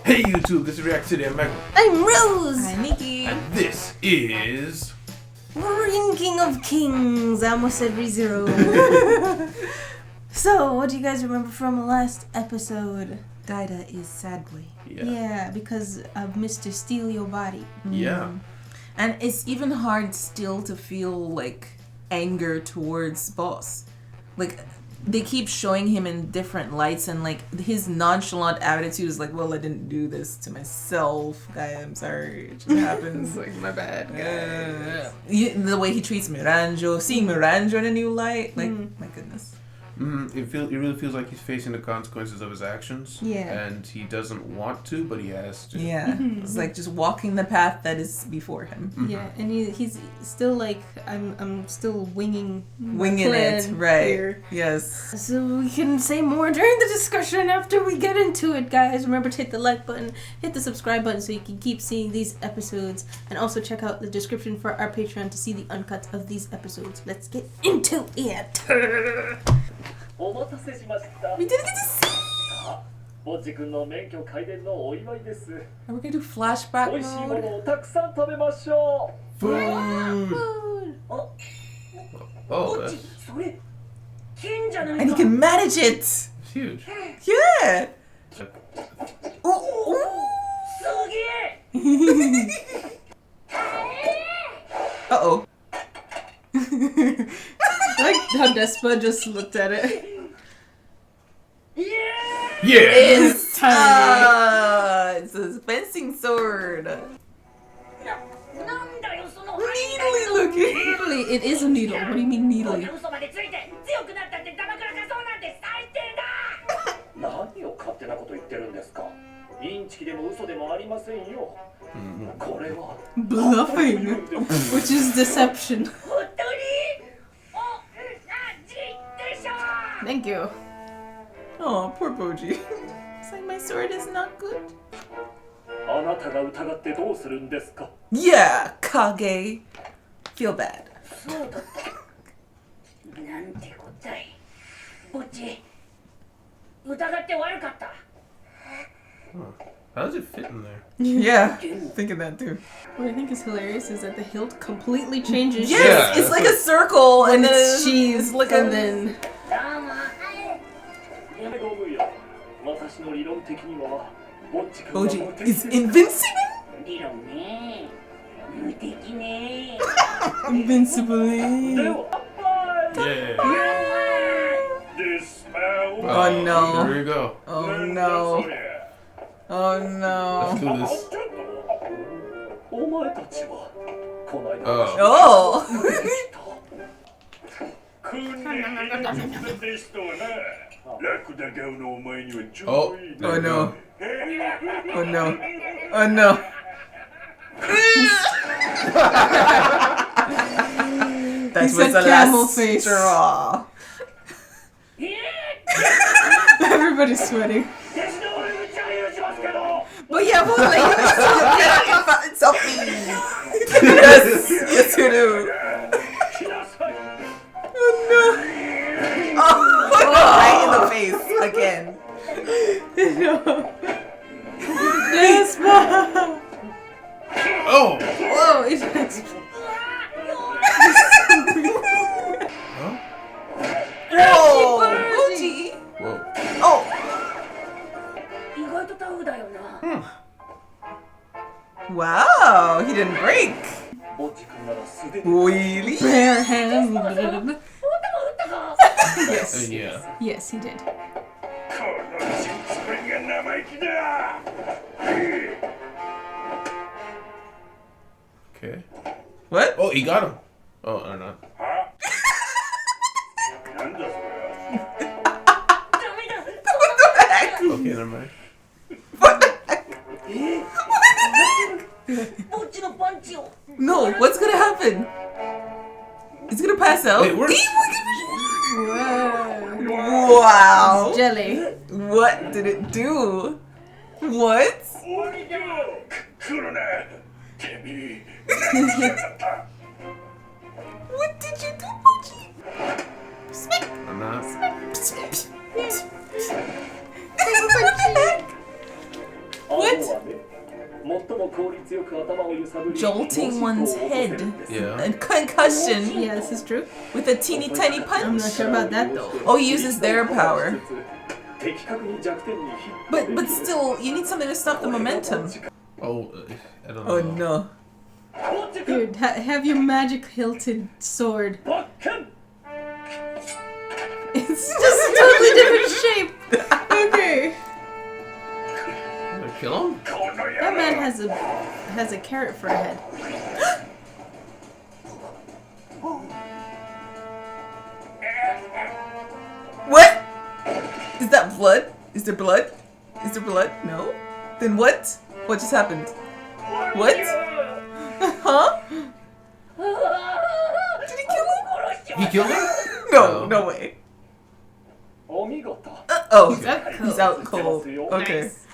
Hey YouTube, this is React City. I'm MacLeod. I'm Rose! I'm Nikki. And this is... Ranking of Kings. I almost said ReZero. So, what do you guys remember from the last episode? Daida is sad boy. Yeah, because of Mr. Steal Your Body. Yeah. And it's even hard still to feel like anger towards Boss. Like, they keep showing him in different lights, and like his nonchalant attitude is like, well, I didn't do this to myself, guy. I'm sorry. It just happens. Like, my bad, guy. The way he treats Miranjo, seeing Miranjo in a new light, like, my goodness. It really feels like he's facing the consequences of his actions. Yeah. And he doesn't want to, but he has to. Yeah. It's like just walking the path that is before him. Yeah, and he's still like, I'm still winging it, right? Here. Yes. So we can say more during the discussion after we get into it, guys. Remember to hit the like button, hit the subscribe button so you can keep seeing these episodes, and also check out the description for our Patreon to see the uncuts of these episodes. Let's get into it. We didn't get to see. Are we gonna do flashback mode? Food! Oh, that's And he can manage it. it's huge. Yeah. Uh-oh. I like how Despa just looked at it. Yeah! It's tiny. It's a fencing sword. Needly looking. Needly, it is a needle. What do you mean needly? Bluffing, which is deception. Thank you. Oh, poor Boji. It's like my sword is not good. Yeah, Kage. Feel bad. How does it fit in there? Yeah, thinking that too. What I think is hilarious is that the hilt completely changes Yes, Yeah, it's like a circle when and then it's sheathed, like and then Boji is invincible. Invincible. Yeah. Oh no. Here we go. Oh no. Oh no. Let's do this. Oh. Oh. Oh no. Oh no. Oh no. That He was said the camel last face. straw. everybody's sweating. But yeah, but like, it's up me. Yes, you do. Oh no. Oh, right in the face again. No. Yes, Mom. Oh! Whoa, it's Huh? Whoa, Boji. Whoa. Oh. Wow, he didn't break. Really? barehanded. Yes. Yeah. Yes, he did. Okay. What? Oh, he got him. Oh, or not. What the heck? Okay, never mind. What the heck? No, what's gonna happen? He's gonna pass out. Wait, where's... Wow. Jelly. What did it do? What? What did you do, Boji? I'm not. What Jolting one's head. Yeah. And concussion. Yeah, this is true. With a teeny tiny punch. I'm not sure about that though. Oh, he uses their power. But still, you need something to stop the momentum. Oh, I don't know. Oh no. Dude, have your magic hilted sword. It's just a totally different shape. Okay. Did I kill him? That man has a carrot for a head. What? Is that blood? Is there blood? Is there blood? No? Then what? What just happened? What? Huh? Did he kill him? He killed him? No, no way. Oh, he's out cold. Okay. Nice.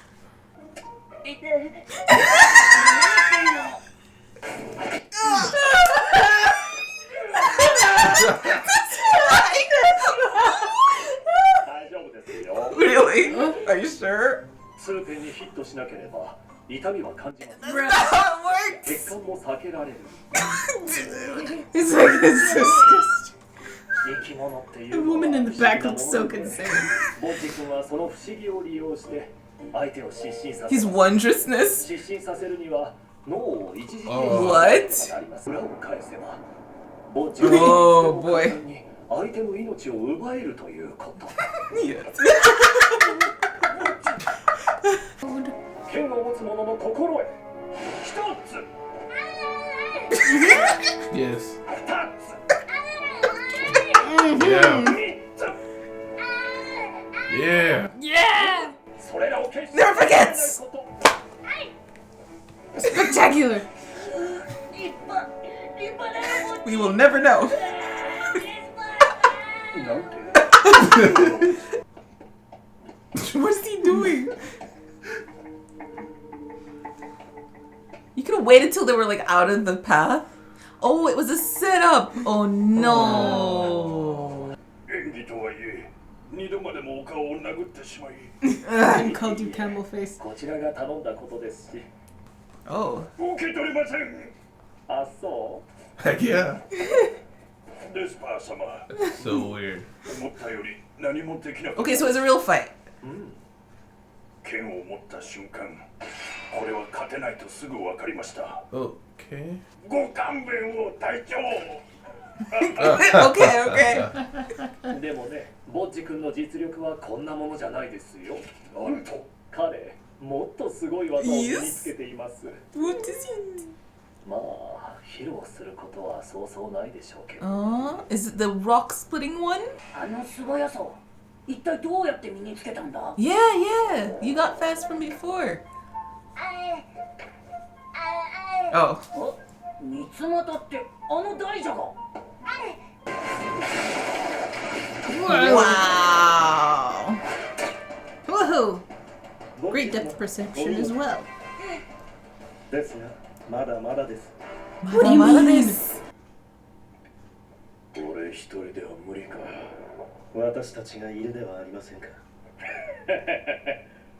Really? Are you sure? Bruh. That's how it works. It's like it's disgusting. The woman in the back looks so concerned. His wondrousness. Oh. What? Oh boy. Yes. Yes. Mm-hmm. Yeah. Yeah! Never forgets. Spectacular! We will never know. What's he doing? You could have waited till they were like out of the path. Oh, it was a setup. Oh no. And called you camel face. Oh. Heck yeah. That's so weird. Okay, so it's a real fight. Okay. Okay, okay. でもね、ボッジ君の実力はこんなものじゃないですよ。なんと彼、もっとすごい技を身につけています。 What is it? まあ、披露することはそうそうないでしょうけど。Is it the rock splitting one? あの素早さ、一体どうやって身につけたんだ？ Yeah, yeah. You got fast from before. Oh. 三つ股ってあの大蛇が。 Wow. Woohoo! Great depth perception as well. ですが、まだまだです。 What do you mean? 俺一人では無理か。私たちがいるではありませんか。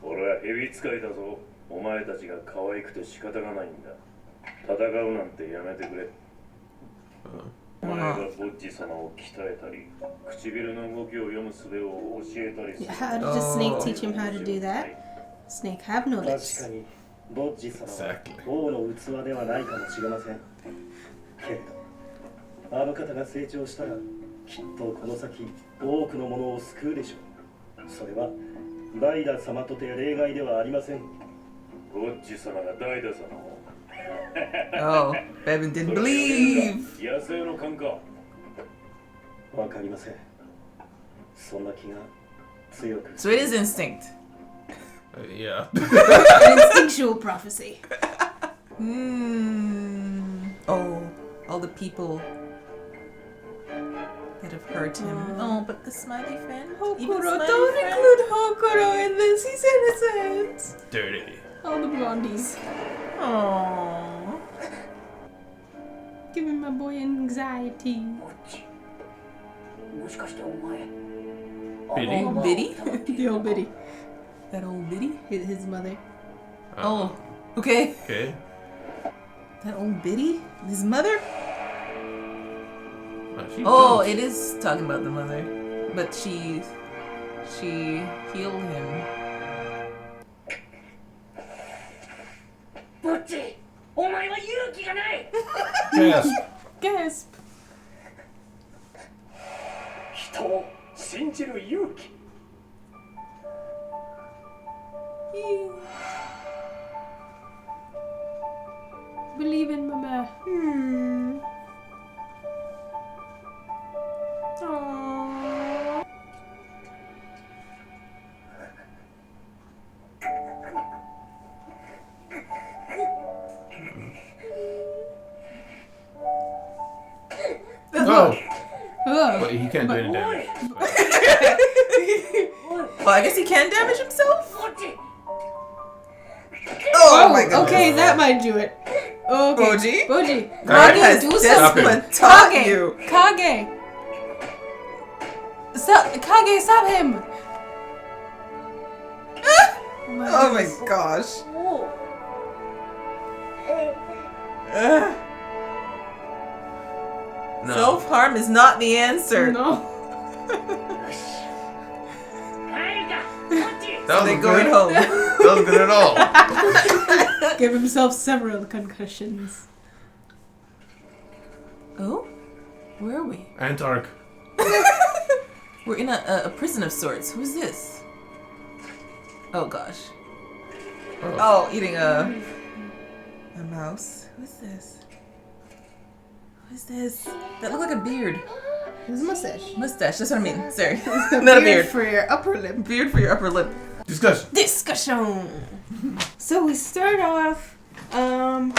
俺は蛇使いだぞ。お前たちが可愛くて仕方がないんだ。戦うなんてやめてくれ。お前がボッジ様を鍛えたり、唇の動きを読む術を教えたりする。 How did the snake teach him how to do that? Snake have no 確 lips. かにボッジ様は王の器ではないかもしれません。けれど、あの方が成長したら、きっとこの先多くのものを救うでしょう。それはダイダ様とて例外ではありません。ボッジ様がダイダ様を。 Oh, Bevan didn't believe. 野生の勘か。わかりません。そんな気が強く。 So it is instinct. Yeah. An instinctual prophecy. Oh, all the people that have hurt him. Oh, but the smiley friend. Even Hokuro, smiley don't friend. include Hokuro in this. He's innocent. Dirty. All the blondies. Aww. Giving my boy anxiety. もしかしてお前。 Biddy? Biddy? The old biddy. That old biddy? His mother. Oh, okay. Okay. That old biddy? His mother? She Oh, jumps. it is talking about the mother. But she healed him. ぼっちお前は勇気がない Gasp. Gasp. 人を信じる勇気 Believe in Mama. Aww. Oh, Oh. but he can't do any おい damage. おい Well, I guess he can damage himself? ぼっち Oh, okay, that might do it. Okay. Boji? Boji. God Kage, has do just something. taught Kage. you. Kage. Stop. Kage, stop him. Oh my gosh. おう No. Self-harm is not the answer. No. 帰るかぼっち That They're wasn't going good. home. That wasn't good at all. Give himself several concussions. Oh? Where are we? Antark. We're in a prison of sorts. Who's this? Oh gosh. Oh, eating a mouse. Who's this? Who's this? That looked like a beard. His mustache. Mustache, that's what I mean. Sorry. Not a beard. for your upper lip. Beard for your upper lip. Discussion. Discussion. So we start off, and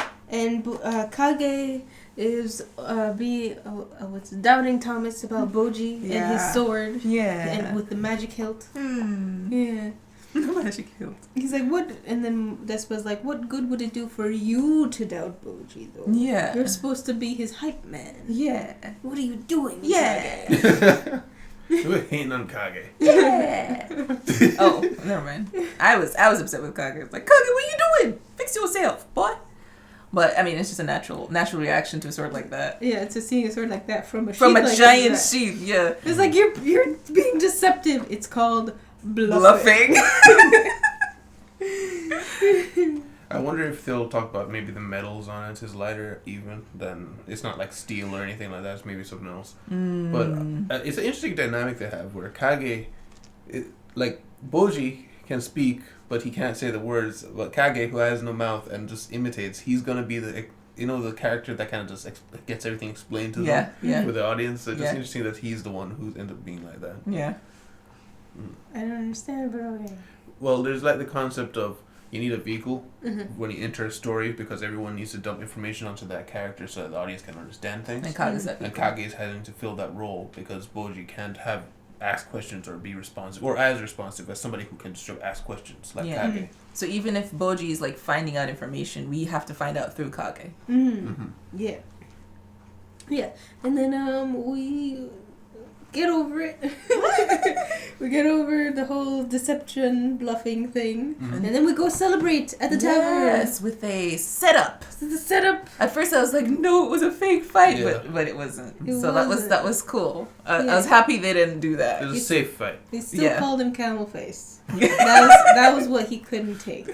Kage is what's doubting Thomas about Boji and Yeah. his sword Yeah. and with the magic hilt. Hmm. Yeah. Magic hilt. He's like, what? And then Despa's like, what good would it do for you to doubt Boji, though? Yeah. You're supposed to be his hype man. Yeah. What are you doing? Yeah. Kage? We're hating on Kage. Yeah. Oh, never mind. I was upset with Kage. I was like, Kage, what are you doing? Fix yourself, boy. But I mean, it's just a natural reaction to a sword like that. Yeah, to seeing a sword like that from a From sheath a like giant that. sheath, yeah. It's like you're being deceptive. It's called bluffing. I wonder if they'll talk about maybe the metals on it is lighter even than it's not like steel or anything like that. It's maybe something else. But it's an interesting dynamic they have where Kage, like Boji can speak but he can't say the words. But Kage, who has no mouth and just imitates, he's gonna be the the character that kind of just gets everything explained to them for the audience. So it's just interesting that he's the one who ends up being like that. Yeah. I don't understand, but okay. Well, there's like the concept of you need a vehicle when you enter a story because everyone needs to dump information onto that character so that the audience can understand things. And Kage's that And vehicle. Kage is having to fill that role because Boji can't ask questions or be responsive or as responsive as somebody who can just ask questions like Kage. So even if Boji is like finding out information, we have to find out through Kage. Yeah. Yeah. And then we get over it. We get over the whole deception bluffing thing. And then we go celebrate at the tavern. Yes, with a setup. The setup. At first I was like, no, it was a fake fight, Yeah. but it wasn't. It so wasn't. that was cool. I Yeah. was happy they didn't do that. It was a safe fight. They still Yeah. called him Camel Face. That was what he couldn't take.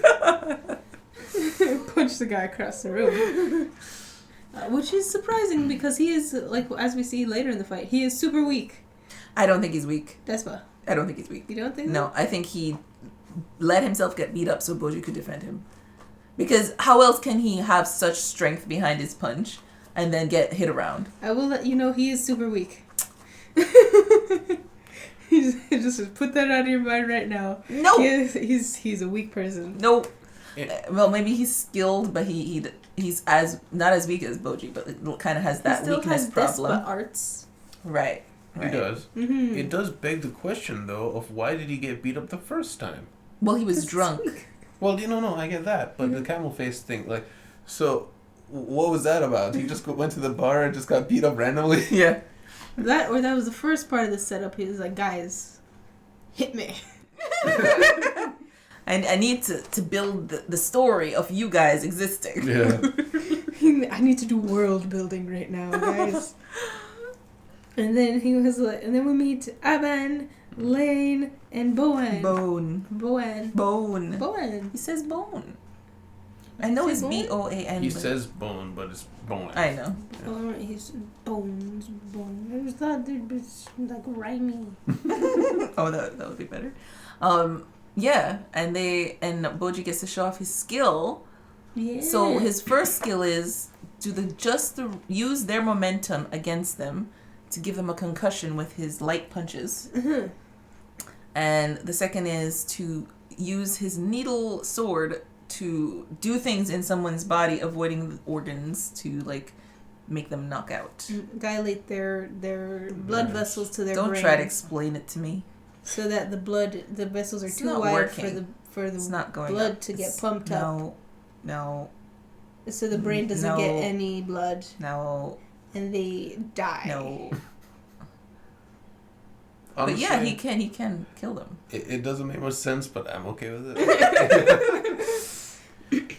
Punch the guy across the room. Which is surprising because he is, like, as we see later in the fight, he is super weak. I don't think he's weak. Despa. I don't think he's weak. You don't think No, I think he let himself get beat up so Boji could defend him. Because how else can he have such strength behind his punch and then get hit around? I will let you know he is super weak. Just put that out of your mind right now. No. He's a weak person. Nope. Yeah. Well, maybe he's skilled, but he's not as weak as Boji, but it kind of has that he still weakness has problem. Despa arts. Right. He does. Mm-hmm. It does beg the question, though, of why did he get beat up the first time? Well, he was drunk. Well, no, I get that. But the camel face thing, like, so what was that about? He just went to the bar and just got beat up randomly? Yeah. That was the first part of the setup. He was like, guys, hit me. I need to build the story of you guys existing. Yeah. I need to do world building right now, guys. And then he was like, and then we meet Aban, Lane, and Boan. Boan. He says bone. I know it's B-O-A-N. He says bone, but it's bone. I know. Oh, he's bones. I just thought it was like rhymey. Oh, that would be better. Yeah, and Boji gets to show off his skill. Yeah. So his first skill is use their momentum against them to give them a concussion with his light punches. Mm-hmm. And the second is to use his needle sword to do things in someone's body, avoiding the organs to like make them knock out. Dilate their blood vessels to their Don't brain. try to explain it to me. So that the vessels are It's too not wide working. for the It's not going blood up. to get pumped up. No. So the brain doesn't get any blood. No. And they die. No. Honestly, But yeah, he can kill them. It doesn't make much sense, but I'm okay with it.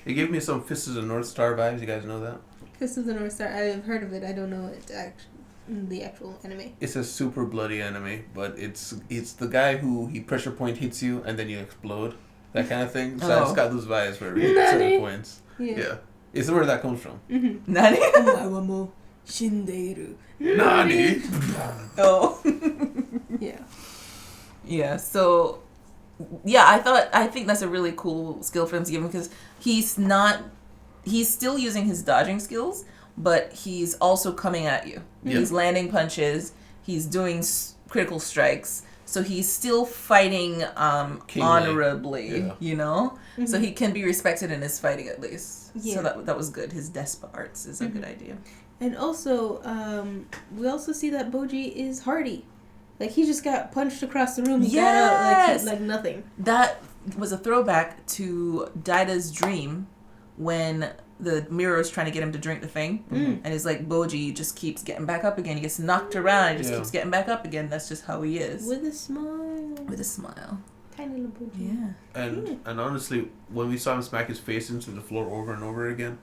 It gave me some Fist of the North Star vibes. You guys know that? Fist of the North Star. I've heard of it. I don't know it the actual anime. It's a super bloody anime, but it's the guy who he pressure point hits you and then you explode, that kind of thing. So it's got those vibes where it hits certain points. Yeah, it's where that comes from. Mm-hmm. Nani? Nani? Oh. Yeah. Yeah. So, yeah, I think that's a really cool skill for him to give him because he's still using his dodging skills, but he's also coming at you. Yeah. He's landing punches. He's doing critical strikes. So he's still fighting honorably, you know? Mm-hmm. So he can be respected in his fighting at least. Yeah. So that was good. His Despa arts is a good idea. And also, we also see that Boji is hardy. Like, he just got punched across the room. He got out like nothing. That was a throwback to Daida's dream when the mirror is trying to get him to drink the thing. And it's like Boji just keeps getting back up again. He gets knocked around. He just keeps getting back up again. That's just how he is. With a smile. With a smile. Tiny little Boji. Yeah. And honestly, when we saw him smack his face into the floor over and over again,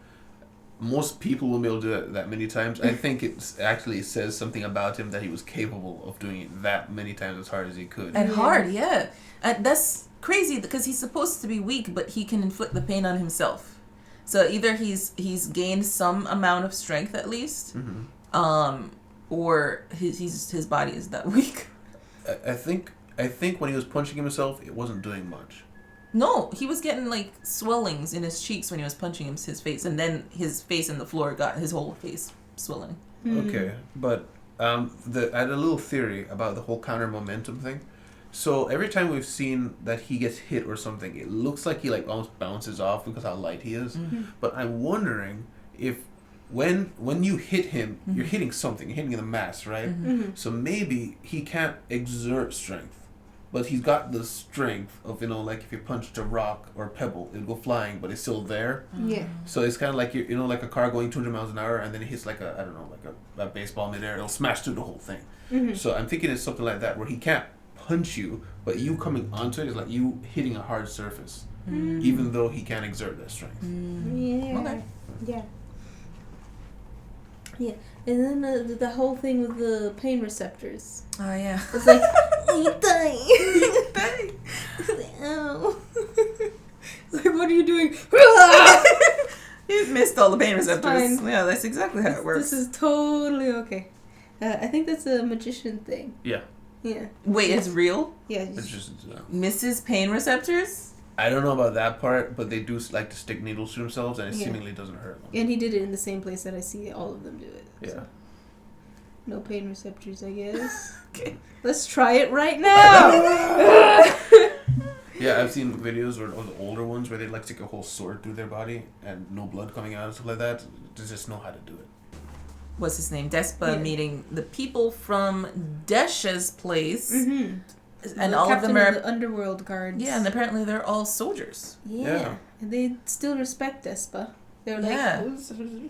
most people will be able to do that many times. I think it actually says something about him that he was capable of doing it that many times as hard as he could. And hard, yeah. And that's crazy because he's supposed to be weak, but he can inflict the pain on himself. So either he's gained some amount of strength at least, or his body is that weak. I think when he was punching himself, it wasn't doing much. No, he was getting like swellings in his cheeks when he was punching his face, and then his face in the floor got his whole face swelling. Okay, but I had a little theory about the whole counter momentum thing. So every time we've seen that he gets hit or something, it looks like he like almost bounces off because how light he is. But I'm wondering if when you hit him, you're hitting something, you're hitting the mass, right? So maybe he can't exert strength. But he's got the strength of, like if you punched a rock or a pebble, it'll go flying, but it's still there. Yeah. So it's kind of like, like a car going 200 miles an hour and then it hits like a baseball midair. It'll smash through the whole thing. So I'm thinking it's something like that where he can't punch you, but you coming onto it is like you hitting a hard surface, even though he can't exert that strength. Yeah. Okay. Yeah. Yeah. And then the whole thing with the pain receptors. Oh, yeah. It's like, itai. Ow. Like, what are you doing? You missed all the pain receptors. Fine. Yeah, that's exactly how it works. This is totally okay. I think that's a magician thing. Yeah. Yeah. Wait, it's real? Yeah. It's just, Misses pain receptors? I don't know about that part, but they do like to stick needles to themselves and it seemingly doesn't hurt them. And he did it in the same place that I see all of them do it. Yeah. So. No pain receptors, I guess. Okay. Let's try it right now! Yeah, I've seen videos or the older ones where they like stick a whole sword through their body and no blood coming out and stuff like that. They just know how to do it. What's his name? Despa meeting the people from Desha's place. And all of them are the underworld guards. Yeah, and apparently they're all soldiers. Yeah. And they still respect Despa. They're like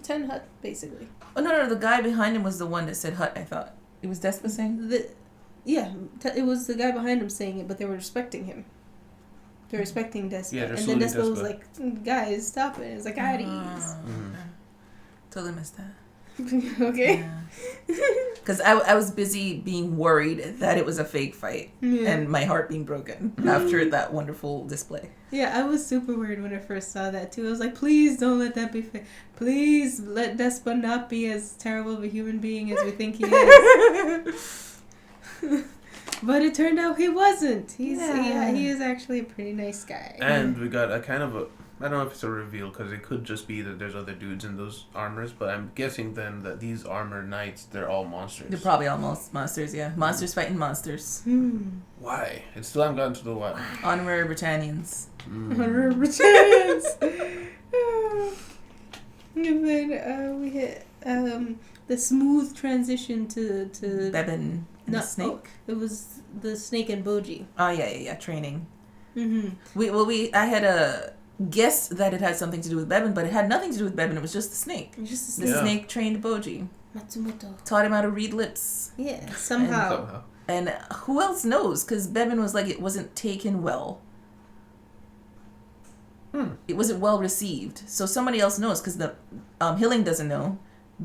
10 Hut, basically. Oh, no, the guy behind him was the one that said Hut, I thought. It was Despa saying? It was the guy behind him saying it, but they were respecting him. They're respecting Despa. Yeah, they're and then saluting Despa was Despa. like, guys, stop it. It's like, at ease. Mhm. Totally missed that. Okay. Because I was busy being worried that it was a fake fight Yeah. and my heart being broken after that wonderful display. Yeah, I was super worried when I first saw that too. I was like, please don't let that be fake. Please let Despa not be as terrible of a human being as we think he is. But it turned out he wasn't. He is actually a pretty nice guy. And we got a kind of a, I don't know if it's a reveal because it could just be that there's other dudes in those armors, but I'm guessing then that these armor knights, they're all monsters. They're probably almost monsters, yeah. Monsters fighting monsters. Why? It still haven't gotten to the why. Honorary Britannians. Honorable chance. And then we hit the smooth transition to Bebin and the snake. it was the snake and Boji. Oh, yeah, training. Mm-hmm. I had a guess that it had something to do with Bebin, but it had nothing to do with Bebin. It was just the snake. Just The snake trained Boji. Matsumoto. Taught him how to read lips. Yeah, somehow. And who else knows? Because Bebin was like, it wasn't taken well. It wasn't well received. So somebody else knows, because the Hilling doesn't know.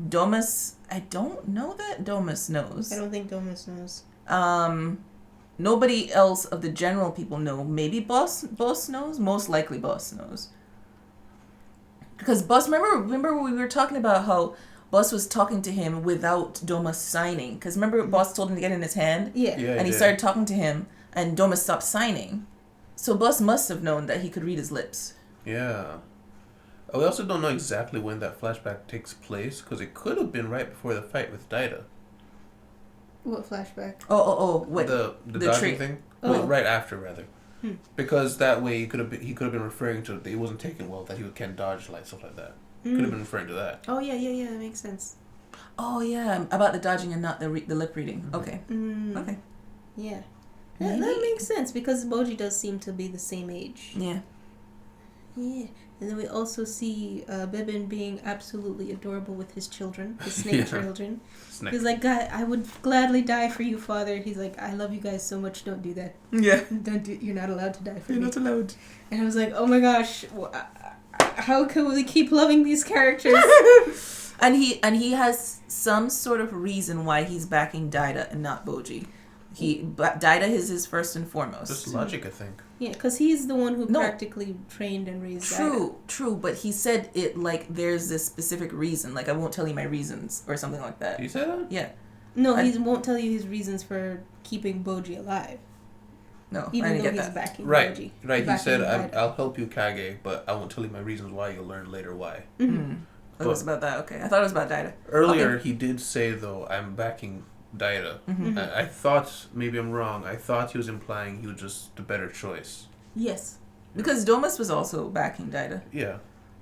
Domus, I don't know that Domus knows. I don't think Domus knows. Nobody else of the general people know. Maybe Boss knows. Most likely Boss knows. Because Boss, remember we were talking about how Boss was talking to him without Domus signing. Because remember Boss told him to get in his hand? Yeah. And he started talking to him, and Domus stopped signing. So Boss must have known that he could read his lips. Yeah. We also don't know exactly when that flashback takes place, because it could have been right before the fight with Daida. What flashback? Oh, what? The dodging trick thing? Oh. Well, right after, rather. Because that way he could have been referring to that he wasn't taking well, that he can't dodge, like, stuff like that. Could have been referring to that. Oh, yeah, that makes sense. Oh, yeah, about the dodging and not the lip reading. Okay. Okay. Yeah. That makes sense, because Boji does seem to be the same age. Yeah. Yeah. And then we also see Bebin being absolutely adorable with his children, his snake children. Snake. He's like, God, I would gladly die for you, Father. He's like, I love you guys so much. Don't do that. Yeah. You're not allowed to die for me. You're not allowed. And I was like, oh my gosh, how can we keep loving these characters? And he has some sort of reason why he's backing Daida and not Boji. Daida is his first and foremost. Just logic, I think. Yeah, because he's the one who practically trained and raised Daida. True, but he said it like there's this specific reason, like I won't tell you my reasons or something like that. Did you say that? Yeah. No, he won't tell you his reasons for keeping Boji alive. No, Even I didn't though get he's that. backing Right, Boji. right. He Backing said, Daida. I'll help you, Kage, but I won't tell you my reasons why. You'll learn later why. It was about that. Okay, I thought it was about Daida. Earlier, he did say, though, I'm backing Daida. I thought, maybe I'm wrong, I thought he was implying he was just the better choice. Yes. Because Domus was also backing Daida. Yeah.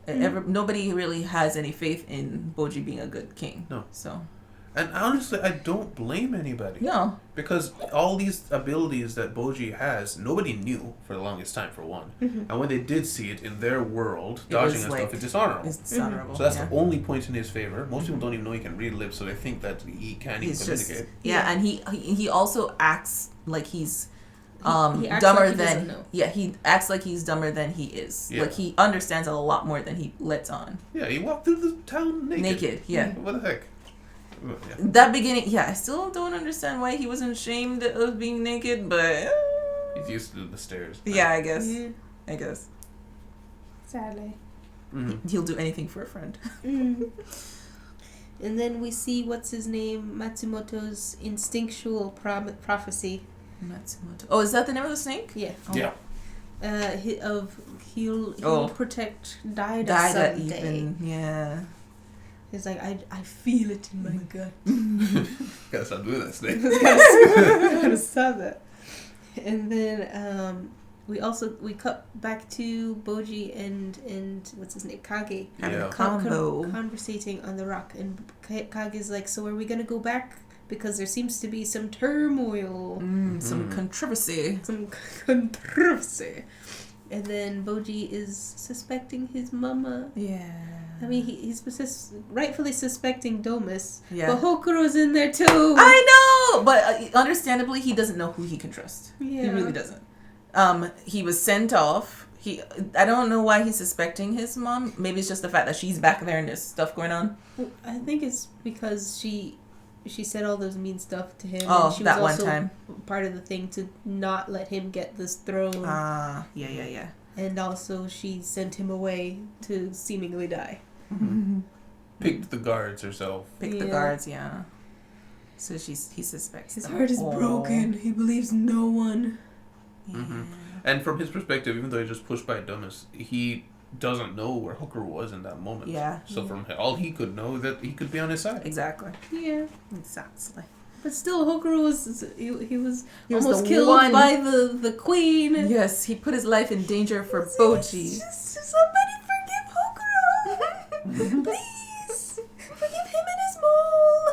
Nobody really has any faith in Boji being a good king. No. So. And honestly, I don't blame anybody. No. Because all these abilities that Boji has, nobody knew for the longest time, for one. And when they did see it in their world, dodging and stuff, it's dishonorable. It's dishonorable. So that's the only point in his favor. Most people don't even know he can read lips, so they think that he can't even communicate. And he also acts like he's he acts dumber like he doesn't than know. he acts like he's dumber than he is. Yeah. Like he understands a lot more than he lets on. Yeah, he walked through the town naked. Yeah. What the heck? Yeah. That beginning, I still don't understand why he wasn't ashamed of being naked, but He's used to the stairs. yeah, I guess. Yeah. I guess Sadly. he'll do anything for a friend. And then we see, what's his name, Matsumoto's instinctual prophecy. Matsumoto. Oh, is that the name of the snake? Yeah. Oh. Yeah. He'll protect Daida Daida someday. even. Yeah. He's like, I feel it in my gut. Gotta stop doing that, Snake. Gotta stop that. And then we cut back to Boji and what's his name, Kage. Yeah. Conversating on the rock, and Kage's like, so are we gonna go back? Because there seems to be some turmoil. Some controversy. Some controversy. And then Boji is suspecting his mama. Yeah. I mean, he's rightfully suspecting Domus. Yeah. But Hokuro's in there too. I know! But understandably, he doesn't know who he can trust. Yeah. He really doesn't. He was sent off. I don't know why he's suspecting his mom. Maybe it's just the fact that she's back there and there's stuff going on. I think it's because she said all those mean stuff to him. Oh, and she that was one time. Part of the thing to not let him get this throne. Yeah. And also she sent him away to seemingly die. Picked the guards herself. Pick the guards, yeah. So he suspects His them. heart is broken. He believes no one. Yeah. Mm-hmm. And from his perspective, even though he just pushed by Dumas, he doesn't know where Hooker was in that moment. Yeah. So from all he could know that he could be on his side. Exactly. Yeah. Exactly. But still, Hooker was he was was almost the killed one. by the queen. Yes, he put his life in danger for Boji. Just somebody forgive Hooker. Please forgive him and his mole.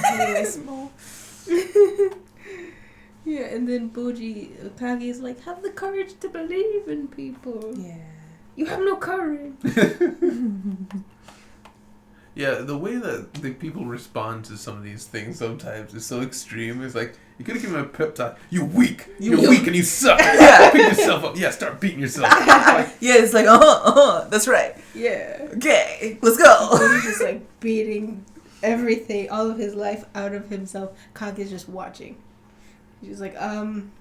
Anyway, small. Yeah, and then Kage is like, have the courage to believe in people. Yeah. You have no courage. Yeah, the way that the people respond to some of these things sometimes is so extreme. It's like, you could have given him a pep talk. You're weak. You're weak and you suck. Yeah. Pick yourself up. Yeah, start beating yourself. Like, Yeah, it's like, that's right. Yeah. Okay, let's go. He's just like beating everything, all of his life out of himself. Kage's just watching. He's like, I'm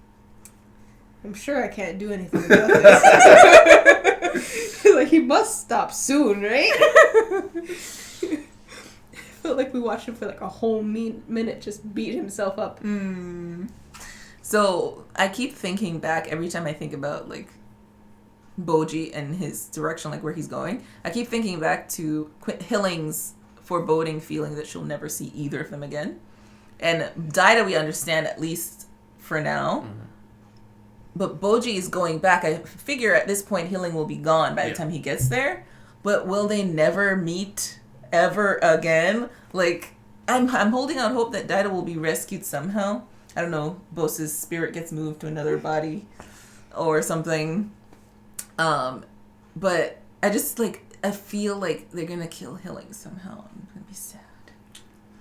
sure I can't do anything about this. Like, he must stop soon, right? I felt like we watched him for like a whole minute just beat himself up. So I keep thinking back every time I think about like Boji and his direction, like where he's going. I keep thinking back to Hilling's foreboding feeling that she'll never see either of them again. And Daida we understand at least for now. But Boji is going back. I figure at this point Hilling will be gone by the time he gets there. But will they never meet ever again? Like, I'm holding out hope that Daida will be rescued somehow. I don't know, Boss's spirit gets moved to another body or something. But I just I feel like they're gonna kill Hilling somehow. I'm gonna be sad.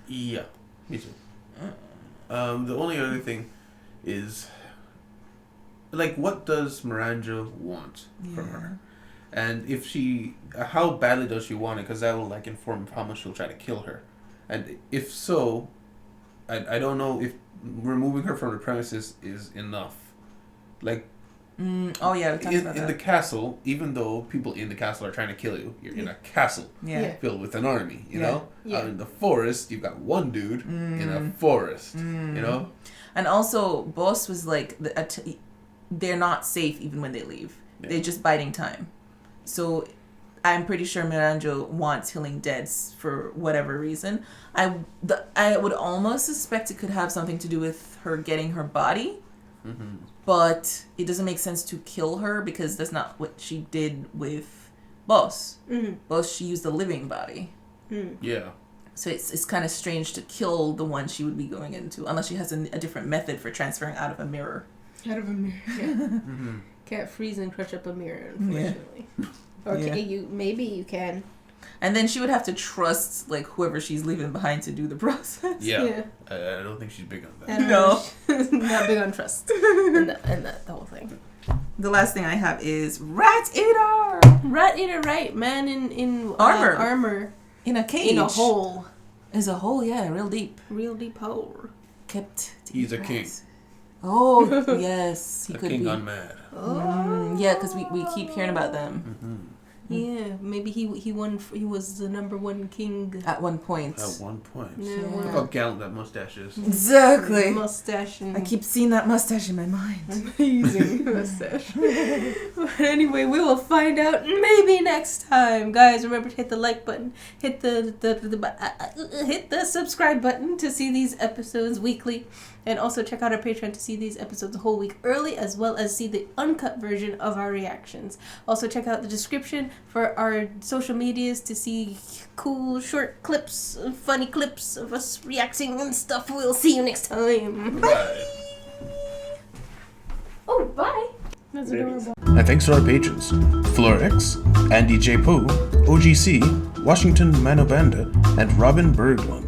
yeah, me too. The only other thing is, like, what does Miranda want from her? And if how badly does she want it? Because that will, like, inform how much she'll try to kill her. And if so, I don't know if removing her from the premises is enough. Like, we talked about in that. the castle, even though people in the castle are trying to kill you, you're in a castle filled with an army, you know? Yeah. Out in the forest, you've got one dude in a forest, you know? And also, Boss was like, they're not safe even when they leave. Yeah. They're just biding time. So I'm pretty sure Miranjo wants Hilling dead for whatever reason. I would almost suspect it could have something to do with her getting her body. Mm-hmm. But it doesn't make sense to kill her because that's not what she did with Boss. Mm-hmm. Boss, she used a living body. Mm. Yeah. So it's kind of strange to kill the one she would be going into, unless she has a different method for transferring out of a mirror. Out of a mirror, yeah. Mm-hmm. Can't freeze and crush up a mirror, unfortunately. Yeah. Or maybe you can. And then she would have to trust like whoever she's leaving behind to do the process. Yeah. I don't think she's big on that. No. Not big on trust. and the whole thing. The last thing I have is Rat Eater! Rat Eater, right. Man in armor. Armor. In a cage. In a hole. Is a hole, yeah, real deep. Real deep hole. Kept. He's a king. Oh, yes. He a could king be. gone mad. Oh. Yeah, because we keep hearing about them. Mm-hmm. Yeah, maybe he won. He was the number one king at one point. At one point. Yeah. Look how gallant that mustache is. Exactly. Mustache. I keep seeing that mustache in my mind. Amazing mustache. But anyway, we will find out maybe next time, guys. Remember to hit the like button, hit the subscribe button to see these episodes weekly. And also check out our Patreon to see these episodes a whole week early, as well as see the uncut version of our reactions. Also check out the description for our social medias to see cool short clips, funny clips of us reacting and stuff. We'll see you next time. Bye! Oh, bye! That's adorable. And thanks to our patrons, Florix, Andy J. Poe, OGC, Washington Manobanda, and Robin Berglund.